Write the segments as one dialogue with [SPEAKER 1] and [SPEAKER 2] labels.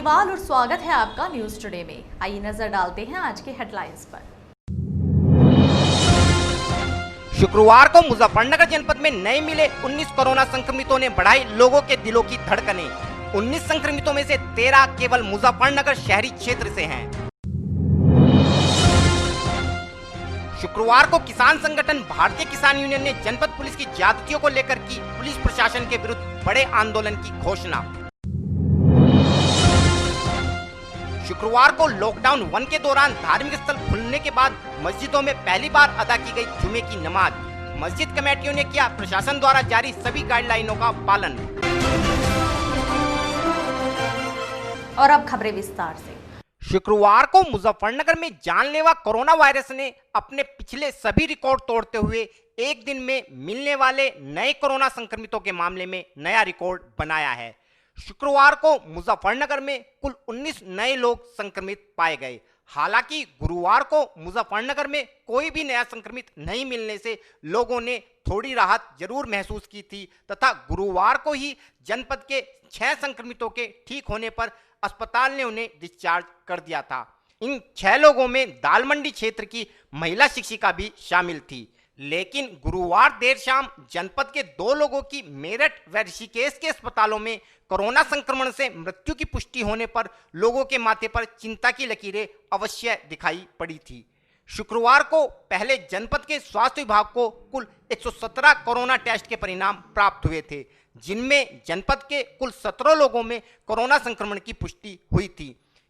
[SPEAKER 1] अग्रवाल और स्वागत है आपका न्यूज टुडे में। आइए नजर डालते हैं आज के हेडलाइंस पर।
[SPEAKER 2] शुक्रवार को मुजफ्फरनगर जनपद में नए मिले 19 कोरोना संक्रमितों ने बढ़ाई लोगों के दिलों की धड़कनें। 19 संक्रमितों में से 13 केवल मुजफ्फरनगर शहरी क्षेत्र से हैं। शुक्रवार को किसान संगठन भारतीय किसान यूनियन ने जनपद पुलिस की ज्यादतियों को लेकर की पुलिस प्रशासन के विरुद्ध बड़े आंदोलन की घोषणा। शुक्रवार को लॉकडाउन 1 के दौरान धार्मिक स्थल खुलने के बाद मस्जिदों में पहली बार अदा की गई जुमे की नमाज। मस्जिद कमेटियों ने किया प्रशासन द्वारा जारी सभी गाइडलाइनों का पालन।
[SPEAKER 1] और अब खबरें विस्तार से।
[SPEAKER 2] शुक्रवार को मुजफ्फरनगर में जानलेवा कोरोना वायरस ने अपने पिछले सभी रिकॉर्ड तोड़ते हुए एक दिन में मिलने वाले नए कोरोना संक्रमितों के मामले में नया रिकॉर्ड बनाया है। शुक्रवार को मुजफ्फरनगर में कुल 19 नए लोग संक्रमित पाए गए। हालांकि गुरुवार को मुजफ्फरनगर में कोई भी नया संक्रमित नहीं मिलने से लोगों ने थोड़ी राहत जरूर महसूस की थी तथा गुरुवार को ही जनपद के 6 संक्रमितों के ठीक होने पर अस्पताल ने उन्हें डिस्चार्ज कर दिया था। इन 6 लोगों में दालमंडी क्षेत्र की महिला शिक्षिका भी शामिल थी। लेकिन गुरुवार देर शाम जनपद के 2 लोगों की मेरठ व ऋषिकेश के अस्पतालों में कोरोना संक्रमण से मृत्यु की पुष्टि होने पर लोगों के माथे पर चिंता की लकीरें अवश्य दिखाई पड़ी थी। शुक्रवार को पहले जनपद के स्वास्थ्य विभाग को कुल 117 कोरोना टेस्ट के परिणाम प्राप्त हुए थे, जिनमें जनपद के कुल 17 लोगों में कोरोना संक्रमण की पुष्टि हुई थी।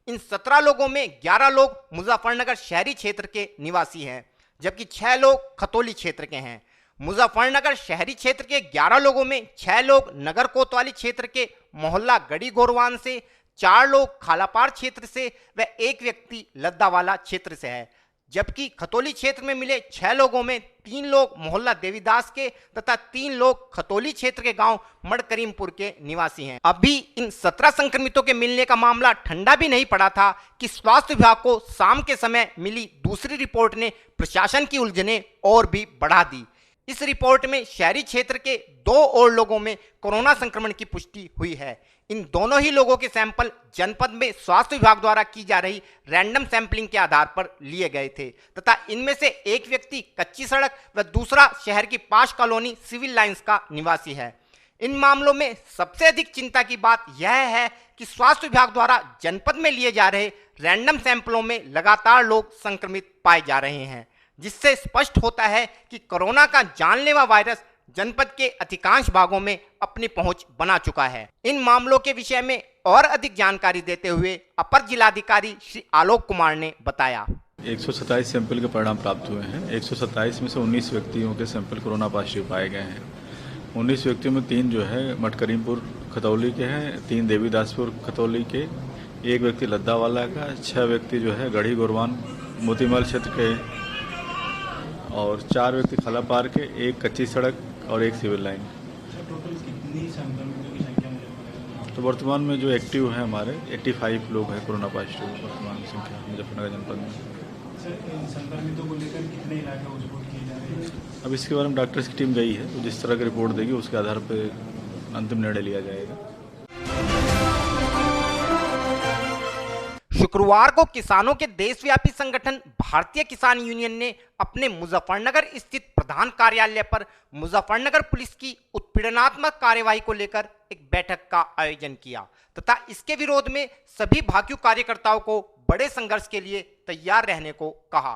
[SPEAKER 2] इन 17 लोगों में 11 लोग मुजफ्फरनगर शहरी क्षेत्र के निवासी हैं, जबकि 6 लोग खतौली क्षेत्र के हैं। मुजफ्फरनगर शहरी क्षेत्र के 11 लोगों में 6 लोग नगर कोतवाली क्षेत्र के मोहल्ला गड़ी गोरवान से, 4 लोग खालापार क्षेत्र से व 1 व्यक्ति लद्दावाला क्षेत्र से है। जबकि खतौली क्षेत्र में मिले 6 लोगों में 3 लोग मोहल्ला देवीदास के तथा 3 लोग खतौली क्षेत्र के गांव मड़करीमपुर के निवासी हैं। अभी इन 17 संक्रमितों के मिलने का मामला ठंडा भी नहीं पड़ा था कि स्वास्थ्य विभाग को शाम के समय मिली दूसरी रिपोर्ट ने प्रशासन की उलझनें और भी बढ़ा दी। इस रिपोर्ट में शहरी क्षेत्र के 2 और लोगों में कोरोना संक्रमण की पुष्टि हुई है। इन दोनों ही लोगों के सैंपल जनपद में स्वास्थ्य विभाग द्वारा की जा रही रैंडम सैंपलिंग के आधार पर लिए गए थे तथा इनमें से एक व्यक्ति कच्ची सड़क व दूसरा शहर की पाश कॉलोनी सिविल लाइंस का निवासी है। इन मामलों में सबसे अधिक चिंता की बात यह है कि स्वास्थ्य विभाग द्वारा जनपद में लिए जा रहे रैंडम सैंपलों में लगातार लोग संक्रमित पाए जा रहे हैं, जिससे स्पष्ट होता है कि कोरोना का जानलेवा वायरस जनपद के अधिकांश भागों में अपनी पहुंच बना चुका है। इन मामलों के विषय में और अधिक जानकारी देते हुए अपर जिलाधिकारी श्री आलोक कुमार ने बताया।
[SPEAKER 3] 127 सैंपल के परिणाम प्राप्त हुए हैं। 127 में से 19 व्यक्तियों के सैंपल कोरोना पॉजिटिव पाए गए हैं। 19 व्यक्तियों में 3 जो है मटकरीमपुर खतौली के हैं, 3 देवीदासपुर खतौली के, 1 व्यक्ति लद्दावाला का, 6 व्यक्ति जो है गढ़ी गोरवान मोतीमल क्षेत्र के और 4 व्यक्ति खालापार के, 1 कच्ची सड़क और 1 सिविल लाइन। तो वर्तमान में जो एक्टिव है हमारे 85 लोग हैं कोरोना पॉजिटिव वर्तमान संख्या मुजफ्फरनगर जनपद में।
[SPEAKER 4] संक्रमितों को लेकर कितने इलाके को किए जा रहे हैं?
[SPEAKER 3] अब इसके बारे में डॉक्टर्स की टीम गई है, तो जिस तरह की रिपोर्ट देगी उसके आधार पर अंतिम निर्णय लिया जाएगा।
[SPEAKER 2] शुक्रवार को किसानों के देशव्यापी संगठन भारतीय किसान यूनियन ने अपने मुजफ्फरनगर स्थित प्रधान कार्यालय पर मुजफ्फरनगर पुलिस की उत्पीड़नात्मक कार्यवाही को लेकर एक बैठक का आयोजन किया तथा इसके विरोध में सभी भाकियू कार्यकर्ताओं को बड़े संघर्ष के लिए तैयार रहने को कहा।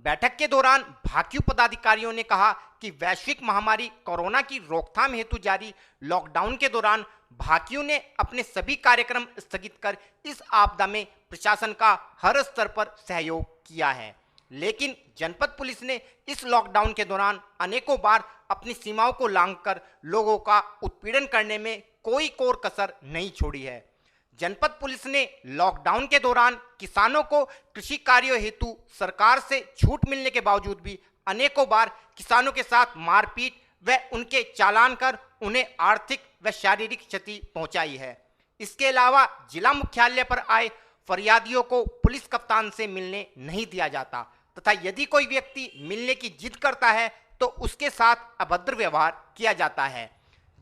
[SPEAKER 2] बैठक के दौरान भाकियू पदाधिकारियों ने कहा कि वैश्विक महामारी कोरोना की रोकथाम हेतु जारी लॉकडाउन के दौरान भाकियू ने अपने सभी कार्यक्रम स्थगित कर इस आपदा में प्रशासन का हर स्तर पर सहयोग किया है। लेकिन जनपद पुलिस ने इस लॉकडाउन के दौरान अनेकों बार अपनी सीमाओं को लांघकर लोगों का उत्पीड़न करने में कोई कोर कसर नहीं छोड़ी है। जनपद पुलिस ने लॉकडाउन के दौरान किसानों को कृषि कार्यों हेतु सरकार से छूट मिलने के बावजूद भी अनेकों बार किसानों के साथ मारपीट व उनके चालान कर उन्हें आर्थिक व शारीरिक क्षति पहुंचाई है। इसके अलावा जिला मुख्यालय पर आए फरियादियों को पुलिस कप्तान से मिलने नहीं दिया जाता तथा यदि कोई व्यक्ति मिलने की जिद करता है तो उसके साथ अभद्र व्यवहार किया जाता है,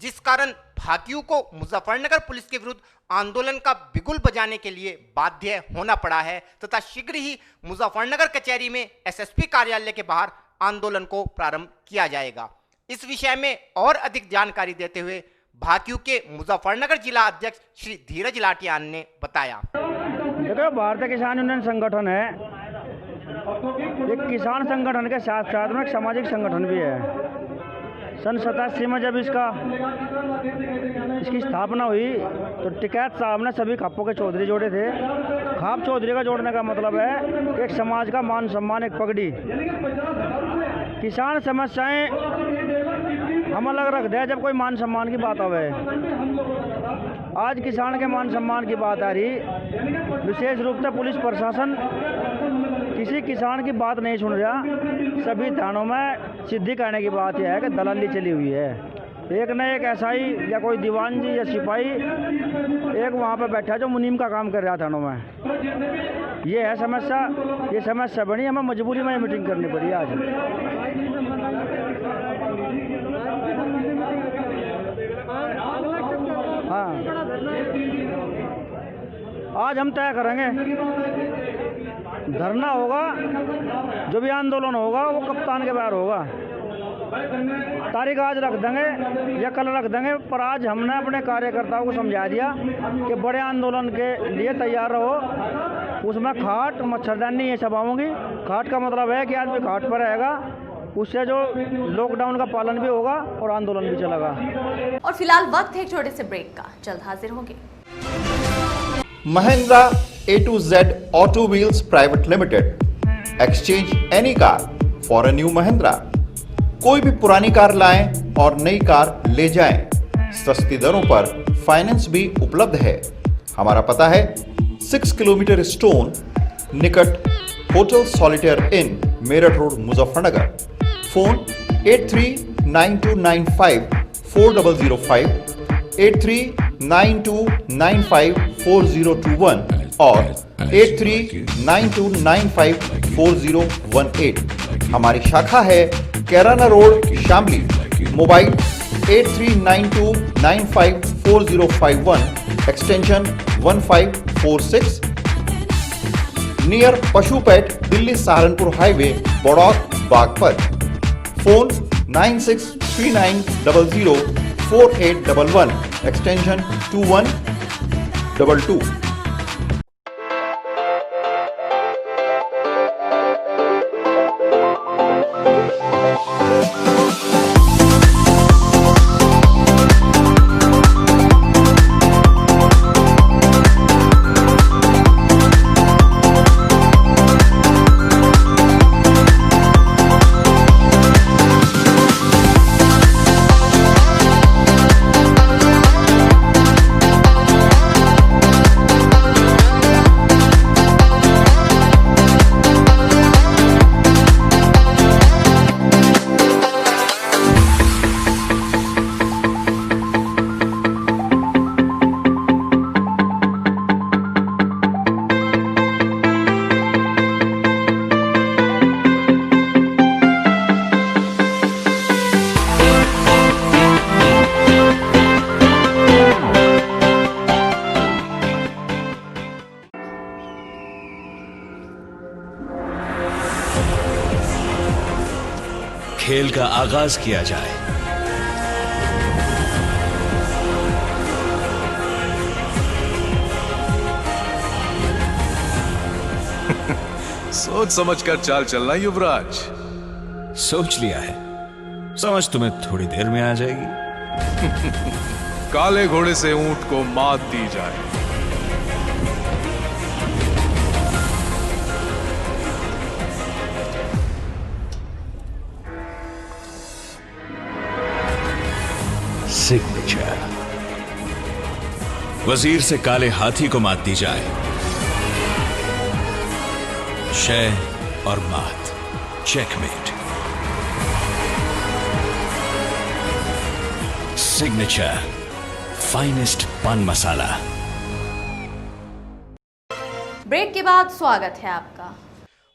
[SPEAKER 2] जिस कारण भाकियों को मुजफ्फरनगर पुलिस के विरुद्ध आंदोलन का बिगुल बजाने के लिए बाध्य होना पड़ा है तथा शीघ्र ही मुजफ्फरनगर कचहरी में एसएसपी कार्यालय के बाहर आंदोलन को प्रारंभ किया जाएगा। इस विषय में और अधिक जानकारी देते हुए भाकियों के मुजफ्फरनगर जिला अध्यक्ष श्री धीरज लाठियान ने बताया।
[SPEAKER 5] देखो, भारतीय किसान यूनियन संगठन है, एक किसान संगठन के साथ साथ में एक सामाजिक संगठन भी है। सन 87 में जब इसकी स्थापना हुई तो टिकैत साहब ने सभी खापों के चौधरी जोड़े थे। खाप चौधरी का जोड़ने का मतलब है कि एक समाज का मान सम्मान, एक पगड़ी। किसान समस्याएं हम अलग रख दे जब कोई मान सम्मान की बात आवे। आज किसान के मान सम्मान की बात आ रही, विशेष रूप से पुलिस प्रशासन किसी किसान की बात नहीं सुन रहा। सभी थानों में सीधी कहने की बात यह है कि दलाली चली हुई है। एक न एक एसआई या कोई दीवान जी या सिपाही एक वहाँ पे बैठा जो मुनीम का काम कर रहा थानों में। ये है समस्या। ये समस्या बनी, हमें मजबूरी में मीटिंग करनी पड़ी आज। हाँ, आज हम तय करेंगे, धरना होगा, जो भी आंदोलन होगा वो कप्तान के बाहर होगा। तारीख आज रख देंगे या कल रख देंगे, पर आज हमने अपने कार्यकर्ताओं को समझा दिया कि बड़े आंदोलन के लिए तैयार रहो। उसमें खाट, मच्छरदानी ये सब आऊँगी। खाट का मतलब है कि आदमी खाट पर रहेगा, उससे जो लॉकडाउन का पालन भी होगा और आंदोलन भी चलेगा।
[SPEAKER 1] और फिलहाल वक्त है एक छोटे से ब्रेक का, जल्द हाजिर होंगे।
[SPEAKER 6] Mahindra A to Z Auto Wheels Private Limited. Exchange any car for a new Mahindra. कोई भी पुरानी कार लाएं और नई कार ले जाएं। सस्ती दरों पर फाइनेंस भी उपलब्ध है। हमारा पता है 6 किलोमीटर स्टोन निकट hotel Solitaire Inn, Meerut road, Muzaffarnagar. Phone 8392954005, 8392954021 और 8392954018। हमारी शाखा है Kairana road, Shamli. Mobile 8392954051, extension 1546, near पशुपेट, Delhi Saharanpur highway, Baraut, Baghpat. Phone 9639004811, extension 2122।
[SPEAKER 7] खेल का आगाज किया जाए।
[SPEAKER 8] सोच समझकर चाल चलना युवराज।
[SPEAKER 7] सोच लिया है, समझ तुम्हें थोड़ी देर में आ जाएगी।
[SPEAKER 8] काले घोड़े से ऊंट को मात दी जाए।
[SPEAKER 7] सिग्नेचर। वजीर से काले हाथी को मात दी जाए। शय और मात, चेकमेट। सिग्नेचर फाइनेस्ट पान मसाला।
[SPEAKER 1] ब्रेक के बाद स्वागत है आपका।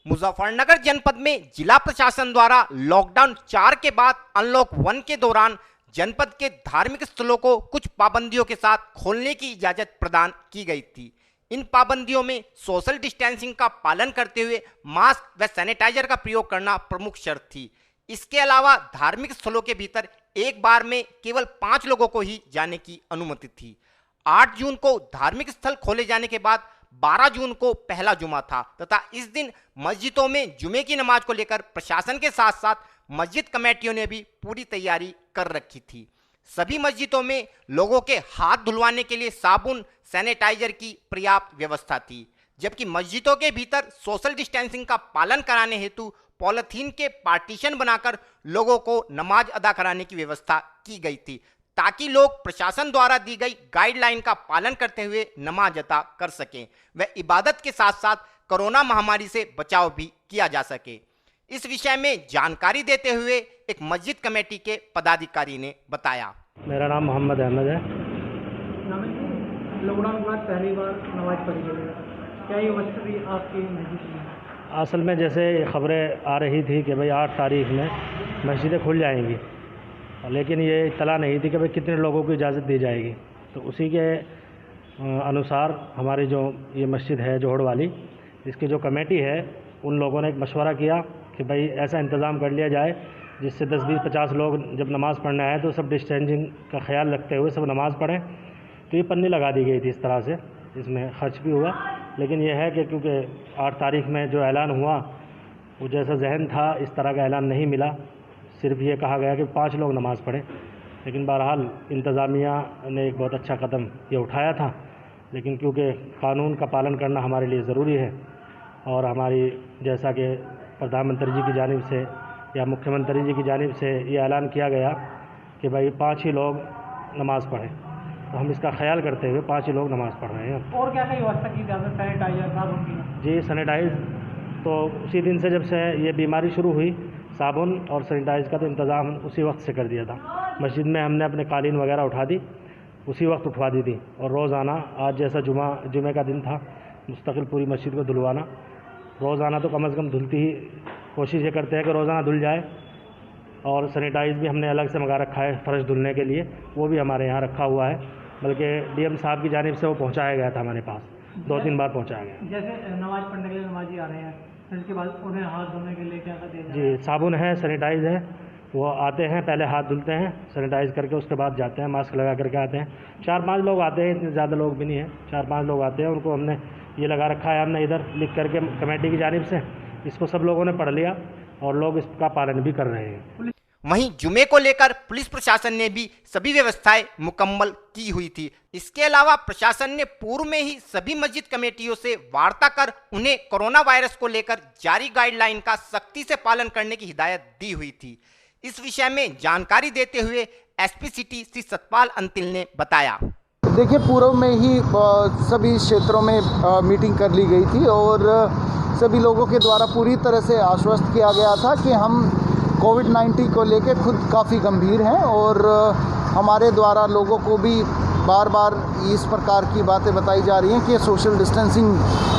[SPEAKER 2] मुजफ्फरनगर जनपद में जिला प्रशासन द्वारा लॉकडाउन 4 के बाद अनलॉक 1 के दौरान जनपद के धार्मिक स्थलों को कुछ पाबंदियों के साथ खोलने की इजाजत प्रदान की गई थी। इन पाबंदियों में सोशल डिस्टेंसिंग का पालन करते हुए मास्क व सैनिटाइजर का प्रयोग करना प्रमुख शर्त थी। इसके अलावा धार्मिक स्थलों के भीतर एक बार में केवल 5 लोगों को ही जाने की अनुमति थी। 8 जून को धार्मिक स्थल खोले जाने के बाद 12 जून को पहला जुमा था तथा इस दिन मस्जिदों में जुमे की नमाज को लेकर प्रशासन के साथ साथ मस्जिद कमेटियों ने भी पूरी तैयारी कर रखी थी। सभी मस्जिदों में लोगों के हाथ धुलवाने के लिए साबुन, सैनिटाइजर की पर्याप्त व्यवस्था थी, जबकि मस्जिदों के भीतर सोशल डिस्टेंसिंग का पालन कराने हेतु पॉलिथीन के पार्टीशन बनाकर लोगों को नमाज अदा कराने की व्यवस्था की गई थी, ताकि लोग प्रशासन द्वारा दी गई गाइडलाइन का पालन करते हुए नमाज अदा कर सकें व इबादत के साथ साथ कोरोना महामारी से बचाव भी किया जा सके। इस विषय में जानकारी देते हुए एक मस्जिद कमेटी के पदाधिकारी ने बताया।
[SPEAKER 5] मेरा नाम मोहम्मद अहमद है।
[SPEAKER 4] लॉकडाउन के बाद पहली बार नमाज पढ़ी गई, क्या ये व्यवस्था भी आपकी मस्जिद में?
[SPEAKER 5] असल में जैसे खबरें आ रही थी कि भाई 8 तारीख में मस्जिदें खुल जाएंगी, लेकिन ये इत्तला नहीं थी कि भाई कितने लोगों को इजाज़त दी जाएगी। तो उसी के अनुसार हमारी जो ये मस्जिद है जोहड़ वाली, इसकी जो कमेटी है उन लोगों ने एक मशवरा किया कि भाई ऐसा इंतज़ाम कर लिया जाए जिससे 10, 20, 50 लोग जब नमाज़ पढ़ने आए तो सब डिस्टेंसिंग का ख्याल रखते हुए सब नमाज़ पढ़ें। तो ये पन्नी लगा दी गई थी इस तरह से, इसमें खर्च भी हुआ। लेकिन यह है कि क्योंकि 8 तारीख में जो ऐलान हुआ वो जैसा जहन था इस तरह का ऐलान नहीं मिला, सिर्फ ये कहा गया कि 5 लोग नमाज़ पढ़ें। लेकिन बहरहाल इंतज़ामिया ने एक बहुत अच्छा कदम ये उठाया था, लेकिन क्योंकि कानून का पालन करना हमारे लिए ज़रूरी है और हमारी जैसा कि प्रधानमंत्री जी की जानिब से या मुख्यमंत्री जी की जानिब से ये ऐलान किया गया कि भाई 5 ही लोग नमाज़ पढ़ें, तो हम इसका ख्याल करते हुए 5 ही लोग नमाज़ पढ़ रहे हैं।
[SPEAKER 4] और क्या क्या व्यवस्था की जाती है? सैनिटाइजर, साबुन की?
[SPEAKER 5] जी, सैनिटाइज तो उसी दिन से जब से ये बीमारी शुरू हुई साबुन और सैनिटाइज का तो इंतज़ाम उसी वक्त से कर दिया था। मस्जिद में हमने अपने कालीन वगैरह उठा दी, उसी वक्त उठवा दी थी, और रोज़ाना आज जैसा जुमे का दिन था मुस्तकिल पूरी मस्जिद को धुलवाना। रोज़ाना तो कम से कम धुलती ही कोशिश ये करते हैं कि रोज़ाना धुल जाए, और सैनिटाइज भी हमने अलग से मंगा रखा है फर्श धुलने के लिए, वो भी हमारे यहाँ रखा हुआ है, बल्कि डीएम साहब की जानिब से वो पहुँचाया गया था हमारे पास, 2-3 बार पहुँचाया गया।
[SPEAKER 4] जैसे नमाज पढ़ने के लिए नमाजी आ रहे हैं, इसके बाद उन्हें हाथ धोने के लिए क्या देना?
[SPEAKER 5] जी, साबुन है, सैनिटाइज है, वो आते हैं पहले हाथ धुलते हैं सैनिटाइज करके, उसके बाद जाते हैं, मास्क लगा करके आते हैं। 4-5 लोग आते हैं, इतने ज़्यादा लोग भी नहीं हैं, 4-5 लोग आते हैं, उनको हमने ये लगा रखा है, हमने इधर लिख करके कमेटी की जानिब से, इसको सब लोगों ने पढ़ लिया और लोग इसका पालन भी कर रहे हैं।
[SPEAKER 2] वहीं जुमे को लेकर पुलिस प्रशासन ने भी सभी व्यवस्थाएं मुकम्मल की हुई थी। इसके अलावा प्रशासन ने पूर्व में ही सभी मस्जिद कमेटियों से वार्ता कर उन्हें कोरोना वायरस को लेकर जारी गाइडलाइन का सख्ती से पालन करने की हिदायत दी हुई थी। इस विषय में जानकारी देते हुए एसपी सिटी श्री सतपाल अंतिल ने बताया।
[SPEAKER 9] देखिए, पूर्व में ही सभी क्षेत्रों में मीटिंग कर ली गई थी और सभी लोगों के द्वारा पूरी तरह से आश्वस्त किया गया था कि हम कोविड-19 को लेकर खुद काफ़ी गंभीर हैं और हमारे द्वारा लोगों को भी बार बार इस प्रकार की बातें बताई जा रही हैं कि सोशल डिस्टेंसिंग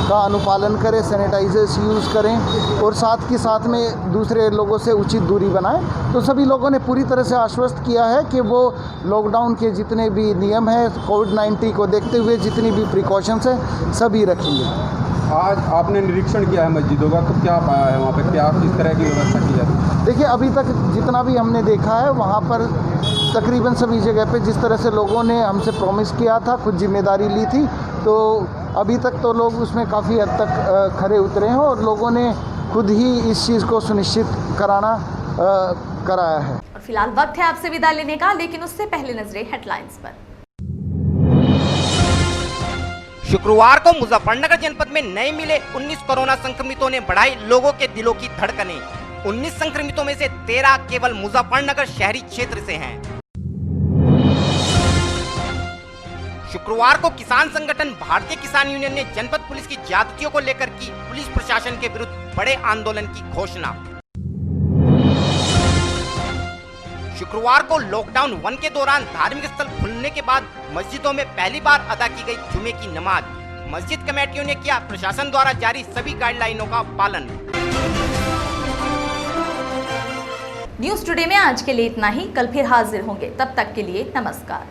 [SPEAKER 9] का अनुपालन करें, सैनिटाइजर्स यूज़ करें और साथ के साथ में दूसरे लोगों से उचित दूरी बनाएं। तो सभी लोगों ने पूरी तरह से आश्वस्त किया है कि वो लॉकडाउन के जितने भी नियम हैं, कोविड-19 को देखते हुए जितनी भी प्रिकॉशंस हैं, सभी रखेंगे।
[SPEAKER 10] आज आपने निरीक्षण किया है मस्जिदों का, तो क्या पाया है वहाँ पे, क्या किस तरह की व्यवस्था की जाती है?
[SPEAKER 9] देखिए, अभी तक जितना भी हमने देखा है वहाँ पर तकरीबन सभी जगह पे जिस तरह से लोगों ने हमसे प्रॉमिस किया था, खुद जिम्मेदारी ली थी, तो अभी तक तो लोग उसमें काफ़ी हद तक खरे उतरे हैं और लोगों ने खुद ही इस चीज़ को सुनिश्चित कराया है।
[SPEAKER 1] और फिलहाल वक्त है आपसे विदा लेने का, लेकिन उससे पहले नजरें हेडलाइंस पर।
[SPEAKER 2] शुक्रवार को मुजफ्फरनगर जनपद में नए मिले 19 कोरोना संक्रमितों ने बढ़ाई लोगों के दिलों की धड़कनें। 19 संक्रमितों में से 13 केवल मुजफ्फरनगर शहरी क्षेत्र से हैं। शुक्रवार को किसान संगठन भारतीय किसान यूनियन ने जनपद पुलिस की ज्यादतियों को लेकर की पुलिस प्रशासन के विरुद्ध बड़े आंदोलन की घोषणा। शुक्रवार को लॉकडाउन 1 के दौरान धार्मिक स्थल खुलने के बाद मस्जिदों में पहली बार अदा की गई जुमे की नमाज। मस्जिद कमेटियों ने किया प्रशासन द्वारा जारी सभी गाइडलाइनों का पालन।
[SPEAKER 1] न्यूज़ टुडे में आज के लिए इतना ही। कल फिर हाजिर होंगे, तब तक के लिए नमस्कार।